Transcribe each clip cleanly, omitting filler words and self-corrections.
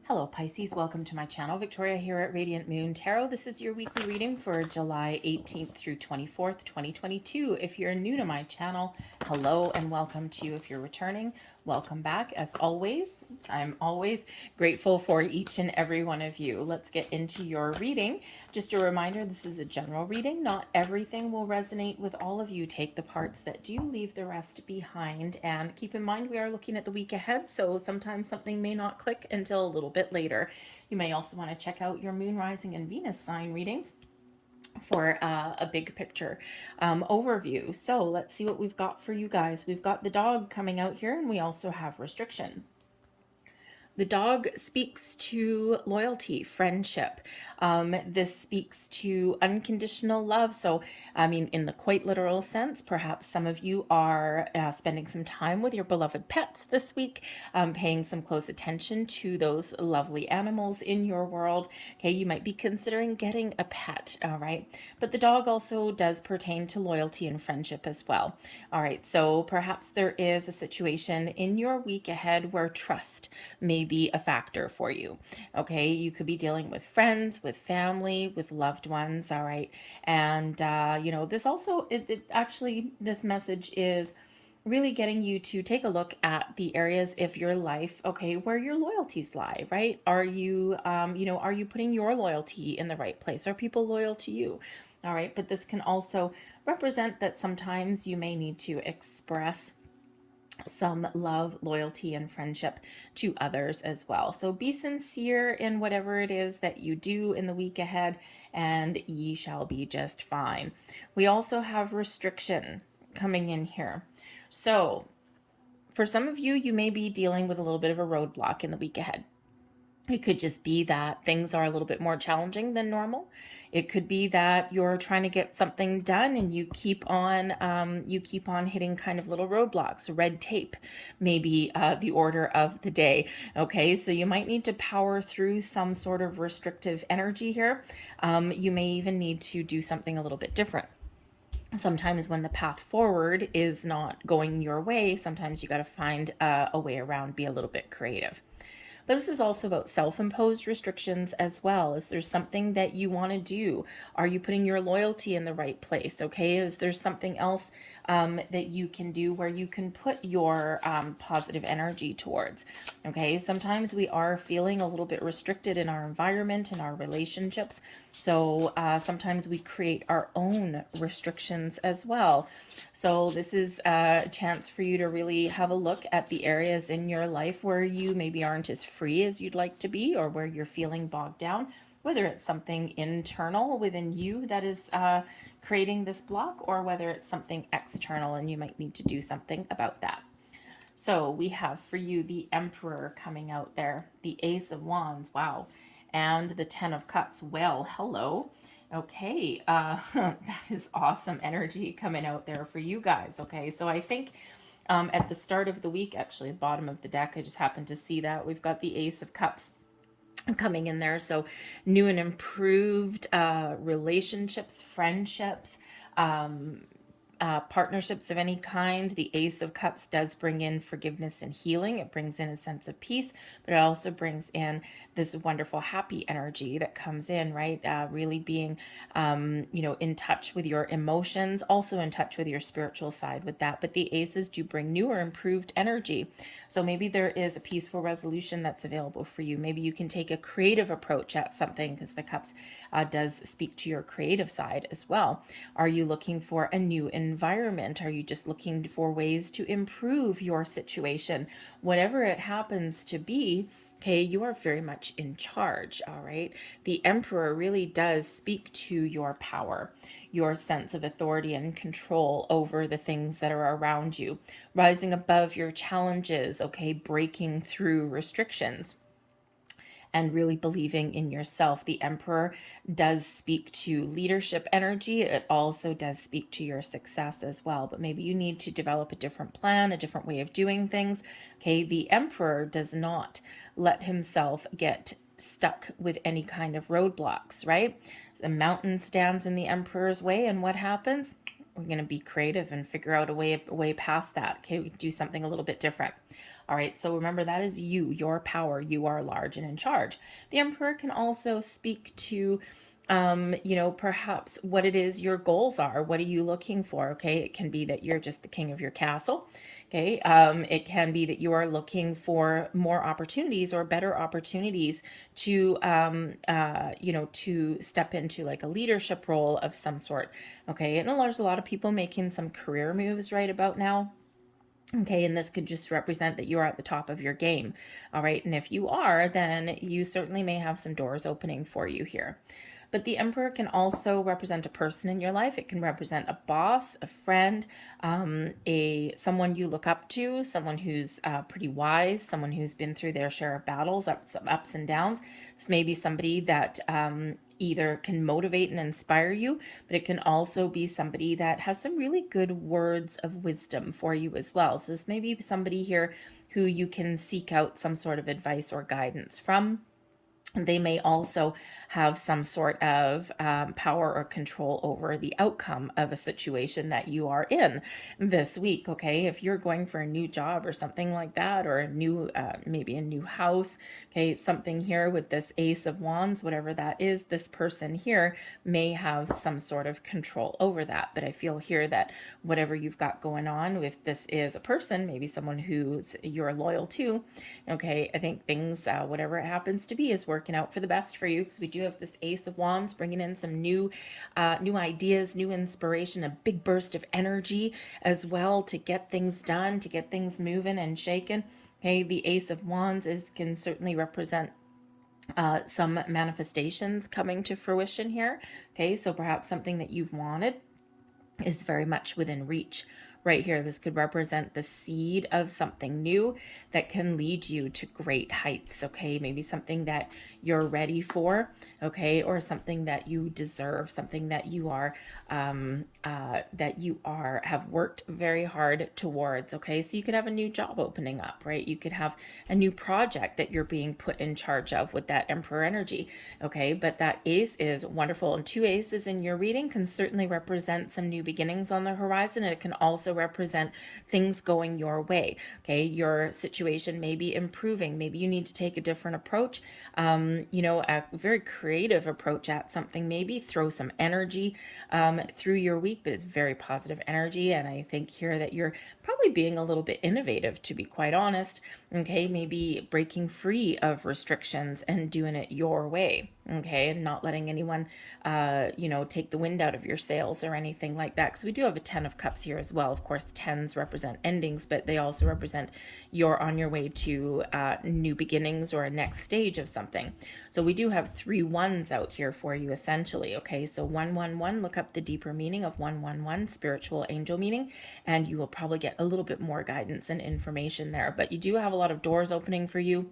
Hello Pisces, welcome to my channel. Victoria here at Radiant Moon Tarot. This is your weekly reading for July 18th through 24th, 2022. If you're new to my channel, hello and welcome to you. If you're returning, welcome back. As always, I'm always grateful for each and every one of you. Let's get into your reading. Just a reminder, this is a general reading. Not everything will resonate with all of you. Take the parts that do, leave the rest behind, and keep in mind we are looking at the week ahead, so sometimes something may not click until a little bit later. You may also want to check out your moon, rising, and Venus sign readings for a big picture overview. So let's see what we've got for you guys. We've got the dog coming out here, and we also have restriction. The dog speaks to loyalty, friendship. This speaks to unconditional love. So, I mean, in the quite literal sense, perhaps some of you are spending some time with your beloved pets this week, paying some close attention to those lovely animals in your world. Okay, you might be considering getting a pet, all right? But the dog also does pertain to loyalty and friendship as well. All right, so perhaps there is a situation in your week ahead where trust may be a factor for you. Okay, you could be dealing with friends, with family, with loved ones. All right, and this also this message is really getting you to take a look at the areas of your life, okay, where your loyalties lie, right? Are you are you putting your loyalty in the right place? Are people loyal to you? All right, but this can also represent that sometimes you may need to express some love, loyalty, and friendship to others as well. So be sincere in whatever it is that you do in the week ahead, and ye shall be just fine. We also have restriction coming in here. So for some of you, you may be dealing with a little bit of a roadblock in the week ahead. It could just be that things are a little bit more challenging than normal. It could be that you're trying to get something done and you keep on hitting kind of little roadblocks. Red tape, maybe the order of the day. Okay, so you might need to power through some sort of restrictive energy here. You may even need to do something a little bit different. Sometimes when the path forward is not going your way, sometimes you got to find a way around, be a little bit creative. But this is also about self-imposed restrictions as well. Is there something that you want to do? Are you putting your loyalty in the right place? Okay, is there something else that you can do where you can put your positive energy towards? Okay, sometimes we are feeling a little bit restricted in our environment, in our relationships. So sometimes we create our own restrictions as well. So this is a chance for you to really have a look at the areas in your life where you maybe aren't as free as you'd like to be, or where you're feeling bogged down, whether it's something internal within you that is creating this block, or whether it's something external and you might need to do something about that. So we have for you the Emperor coming out there, the Ace of Wands, wow, and the Ten of Cups. Well, hello. Okay, that is awesome energy coming out there for you guys. Okay, so I think at the start of the week, actually, bottom of the deck, I just happened to see that we've got the Ace of Cups coming in there. So new and improved relationships, friendships, partnerships of any kind. The Ace of Cups does bring in forgiveness and healing. It brings in a sense of peace, but it also brings in this wonderful happy energy that comes in, right? Really being, in touch with your emotions, also in touch with your spiritual side with that. But the aces do bring new or improved energy. So maybe there is a peaceful resolution that's available for you. Maybe you can take a creative approach at something, because the cups does speak to your creative side as well. Are you looking for a new environment? Are you just looking for ways to improve your situation? Whatever it happens to be, okay, you are very much in charge, all right? The Emperor really does speak to your power, your sense of authority and control over the things that are around you, rising above your challenges, okay, breaking through restrictions, and really believing in yourself. The Emperor does speak to leadership energy. It also does speak to your success as well. But maybe you need to develop a different plan, a different way of doing things. Okay, the Emperor does not let himself get stuck with any kind of roadblocks, right? The mountain stands in the Emperor's way, and what happens? we're going to be creative and figure out a way past that. Okay, we can do something a little bit different. All right, so remember that is you, your power. You are large and in charge. The Emperor can also speak to perhaps what it is your goals are. What are you looking for? Okay, it can be that you're just the king of your castle. Okay, it can be that you are looking for more opportunities or better opportunities to, to step into like a leadership role of some sort. Okay, and there's a lot of people making some career moves right about now. Okay, and this could just represent that you are at the top of your game. All right, and if you are, then you certainly may have some doors opening for you here. But the Emperor can also represent a person in your life. It can represent a boss, a friend, someone you look up to, someone who's pretty wise, someone who's been through their share of battles, ups and downs. This may be somebody that either can motivate and inspire you, but it can also be somebody that has some really good words of wisdom for you as well. So this may be somebody here who you can seek out some sort of advice or guidance from. They may also have some sort of power or control over the outcome of a situation that you are in this week. Okay, if you're going for a new job or something like that, or a new, maybe a new house. Okay, something here with this Ace of Wands, whatever that is, this person here may have some sort of control over that. But I feel here that whatever you've got going on, if this is a person, maybe someone who's you're loyal to, okay, I think things, whatever it happens to be, is working out for the best for you, because we do have this Ace of Wands bringing in some new ideas, new inspiration, a big burst of energy as well to get things done, to get things moving and shaking. Okay, the Ace of Wands can certainly represent some manifestations coming to fruition here. Okay, so perhaps something that you've wanted is very much within reach. Right here, this could represent the seed of something new that can lead you to great heights. Okay, maybe something that you're ready for. Okay, or something that you deserve, something that you are have worked very hard towards. Okay, so you could have a new job opening up, right? You could have a new project that you're being put in charge of with that Emperor energy. Okay, but that Ace is wonderful, and two aces in your reading can certainly represent some new beginnings on the horizon, and it can also represent things going your way. Okay, your situation may be improving. Maybe you need to take a different approach, a very creative approach at something. Maybe throw some energy through your week, but it's very positive energy. And I think here that you're probably being a little bit innovative, to be quite honest. Okay, maybe breaking free of restrictions and doing it your way. Okay, and not letting anyone, take the wind out of your sails or anything like that. Because we do have a 10 of Cups here as well. Of course, 10s represent endings, but they also represent you're on your way to new beginnings or a next stage of something. So we do have 3 ones out here for you, essentially. Okay, so 111, look up the deeper meaning of 111, spiritual angel meaning, and you will probably get a little bit more guidance and information there. But you do have a lot of doors opening for you.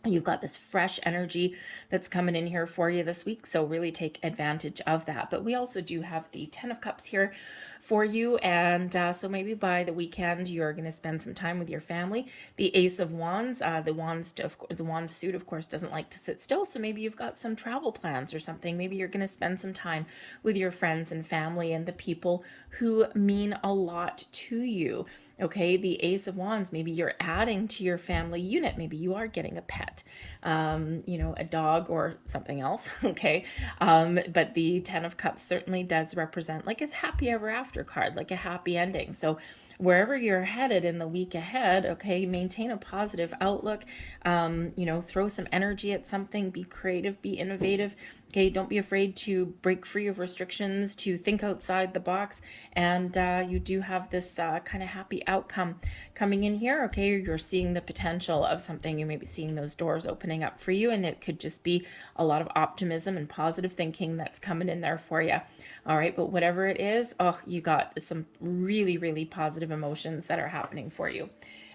You've got this fresh energy that's coming in here for you this week, so really take advantage of that. But we also do have the 10 of Cups here for you, and so maybe by the weekend you're going to spend some time with your family. The Ace of Wands, the wand suit, of course, doesn't like to sit still, so maybe you've got some travel plans or something. Maybe you're going to spend some time with your friends and family and the people who mean a lot to you. Okay, the Ace of Wands, maybe you're adding to your family unit. Maybe you are getting a pet, a dog or something else. Okay, but the 10 of Cups certainly does represent like a happy ever after card, like a happy ending. So wherever you're headed in the week ahead, okay, maintain a positive outlook, throw some energy at something, be creative, be innovative. Okay, don't be afraid to break free of restrictions, to think outside the box, and you do have this kind of happy outcome coming in here. Okay, you're seeing the potential of something. You may be seeing those doors opening up for you, and it could just be a lot of optimism and positive thinking that's coming in there for you. All right, but whatever it is, you got some really, really positive emotions that are happening for you.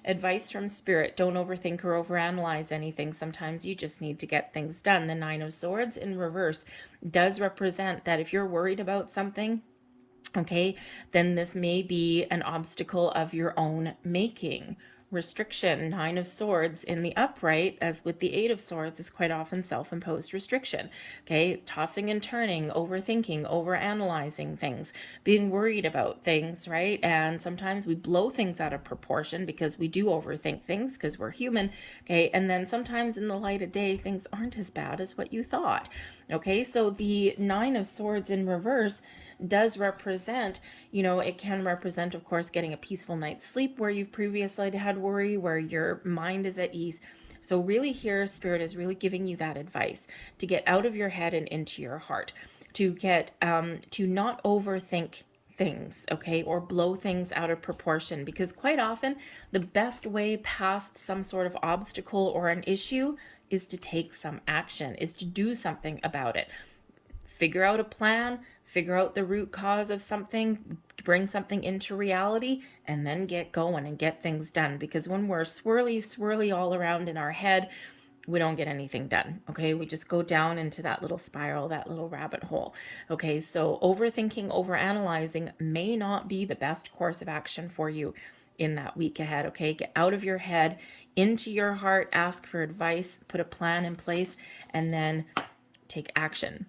Advice from Spirit: don't overthink or overanalyze anything. Sometimes you just need to get things done. The 9 of Swords in reverse does represent that if you're worried about something, okay, then this may be an obstacle of your own making. restriction. Nine of Swords in the upright, as with the Eight of Swords, is quite often self-imposed restriction. Okay, tossing and turning, overthinking, overanalyzing things, being worried about things, right? And sometimes we blow things out of proportion because we do overthink things because we're human. Okay, and then sometimes in the light of day, things aren't as bad as what you thought. Okay, so the Nine of Swords in reverse does represent, it can represent, of course, getting a peaceful night's sleep where you've previously had worry, where your mind is at ease. So really here, Spirit is really giving you that advice to get out of your head and into your heart, to get, to not overthink things, okay, or blow things out of proportion, because quite often the best way past some sort of obstacle or an issue is to take some action, is to do something about it. Figure out a plan, figure out the root cause of something, bring something into reality, and then get going and get things done. Because when we're swirly all around in our head, we don't get anything done. Okay, we just go down into that little spiral, that little rabbit hole. Okay, so overthinking, overanalyzing may not be the best course of action for you in that week ahead. Okay, get out of your head, into your heart, ask for advice, put a plan in place, and then take action.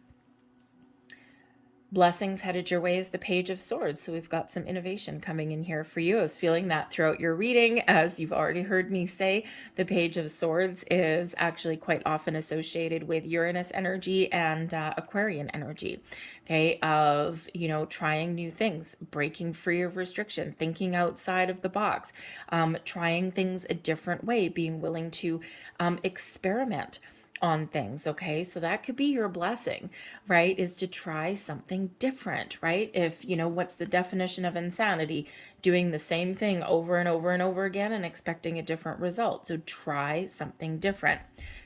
Blessings headed your way is the Page of Swords. So we've got some innovation coming in here for you. I was feeling that throughout your reading. As you've already heard me say, the Page of Swords is actually quite often associated with Uranus energy and Aquarian energy. Okay, of, trying new things, breaking free of restriction, thinking outside of the box, trying things a different way, being willing to experiment on things. Okay, so that could be your blessing, right, is to try something different, right? If what's the definition of insanity? Doing the same thing over and over and over again and expecting a different result. So try something different.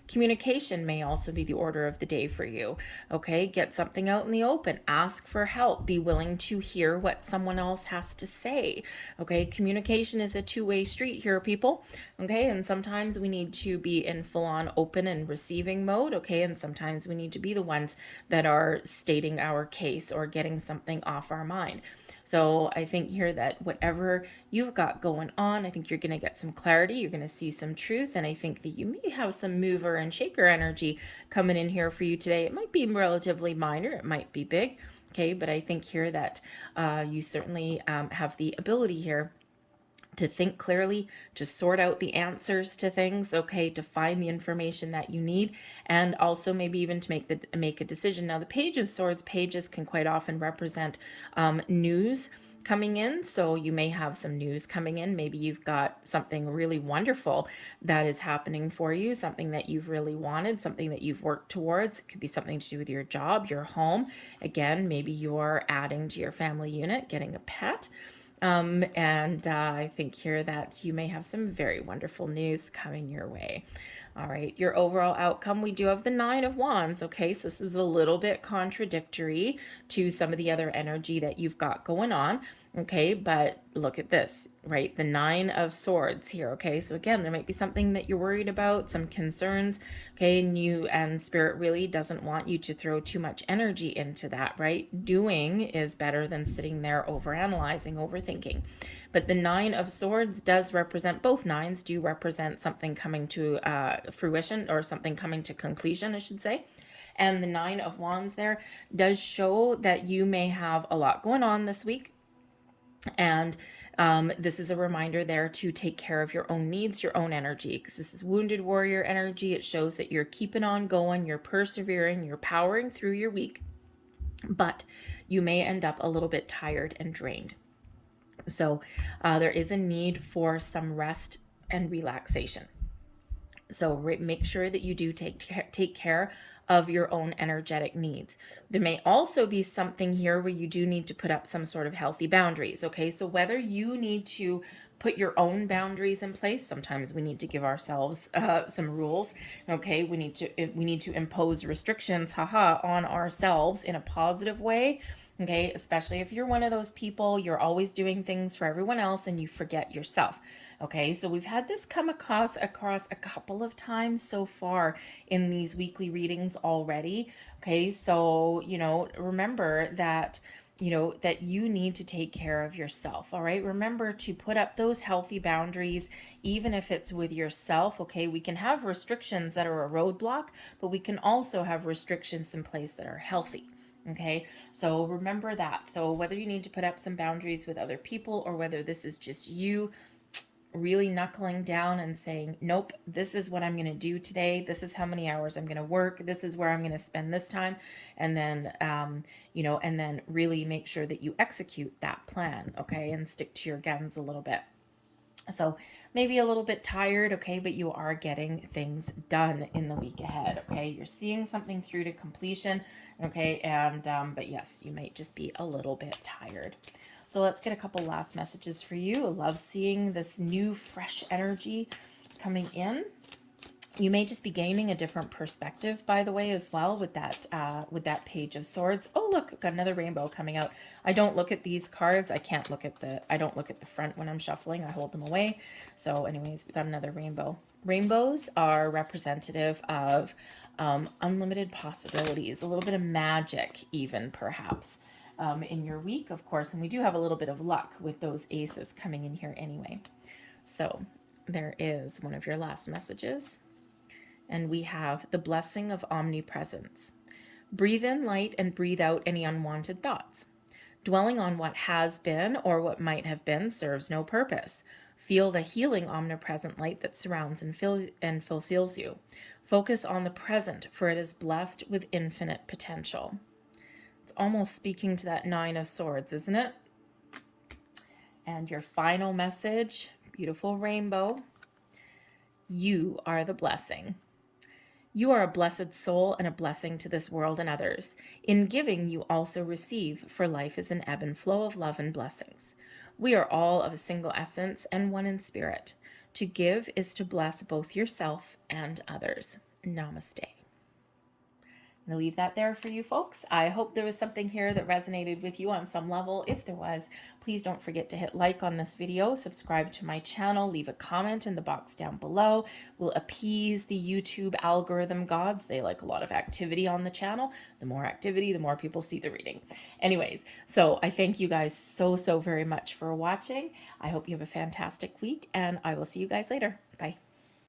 Communication may also be the order of the day for you. Okay, get something out in the open, ask for help, be willing to hear what someone else has to say. Okay, communication is a two-way street here, people. Okay, and sometimes we need to be in full-on open and receiving mode. Okay, and sometimes we need to be the ones that are stating our case or getting something off our mind. So I think here that whatever you've got going on, I think you're going to get some clarity. You're going to see some truth. And I think that you may have some mover and shaker energy coming in here for you today. It might be relatively minor. It might be big. Okay. But I think here that you certainly have the ability here to think clearly, to sort out the answers to things, okay, to find the information that you need, and also maybe even to make a decision. Now, the Page of Swords, pages can quite often represent news coming in. So you may have some news coming in. Maybe you've got something really wonderful that is happening for you, something that you've really wanted, something that you've worked towards. It could be something to do with your job, your home. Again, maybe you're adding to your family unit, getting a pet. I think here that you may have some very wonderful news coming your way. All right, your overall outcome, we do have the Nine of Wands. Okay, so this is a little bit contradictory to some of the other energy that you've got going on. Okay, but look at this, right? The Nine of Swords here. Okay, so again, there might be something that you're worried about, some concerns. Okay, and Spirit really doesn't want you to throw too much energy into that, right? Doing is better than sitting there overanalyzing, overthinking. But the Nine of Swords does represent, both nines do represent something coming to fruition, or something coming to conclusion, I should say. And the Nine of Wands there does show that you may have a lot going on this week. And this is a reminder there to take care of your own needs, your own energy, because this is wounded warrior energy. It shows that you're keeping on going, you're persevering, you're powering through your week, but you may end up a little bit tired and drained. So there is a need for some rest and relaxation. So make sure that you do take care of your own energetic needs. There may also be something here where you do need to put up some sort of healthy boundaries. Okay, so whether you need to put your own boundaries in place, sometimes we need to give ourselves some rules. Okay, we need to impose restrictions, on ourselves in a positive way. Okay, especially if you're one of those people, you're always doing things for everyone else and you forget yourself. Okay, so we've had this come across a couple of times so far in these weekly readings already. Okay, so, remember that that you need to take care of yourself. All right. Remember to put up those healthy boundaries, even if it's with yourself. Okay. We can have restrictions that are a roadblock, but we can also have restrictions in place that are healthy. Okay. So remember that. So whether you need to put up some boundaries with other people or whether this is just you really knuckling down and saying, nope, this is what I'm going to do today. This is how many hours I'm going to work. This is where I'm going to spend this time. And then, and then really make sure that you execute that plan. Okay. And stick to your guns a little bit. So maybe a little bit tired, okay, but you are getting things done in the week ahead, okay? You're seeing something through to completion, okay? And, but yes, you might just be a little bit tired. So let's get a couple last messages for you. I love seeing this new, fresh energy coming in. You may just be gaining a different perspective, by the way, as well with that Page of Swords. Oh, look, I've got another rainbow coming out. I don't look at these cards. I don't look at the front when I'm shuffling. I hold them away. So anyways, we've got another rainbow. Rainbows are representative of unlimited possibilities, a little bit of magic even, perhaps, in your week, of course. And we do have a little bit of luck with those aces coming in here anyway. So there is one of your last messages. And we have the blessing of omnipresence. Breathe in light and breathe out any unwanted thoughts. Dwelling on what has been or what might have been serves no purpose. Feel the healing omnipresent light that surrounds and fulfills you. Focus on the present, for it is blessed with infinite potential. It's almost speaking to that Nine of Swords, isn't it? And your final message, beautiful rainbow. You are the blessing. You are a blessed soul and a blessing to this world and others. In giving, you also receive, for life is an ebb and flow of love and blessings. We are all of a single essence and one in spirit. To give is to bless both yourself and others. Namaste. I'm going to leave that there for you folks. I hope there was something here that resonated with you on some level. If there was, please don't forget to hit like on this video, subscribe to my channel, leave a comment in the box down below. We'll appease the YouTube algorithm gods. They like a lot of activity on the channel. The more activity, the more people see the reading. Anyways, so I thank you guys so very much for watching. I hope you have a fantastic week, and I will see you guys later. Bye.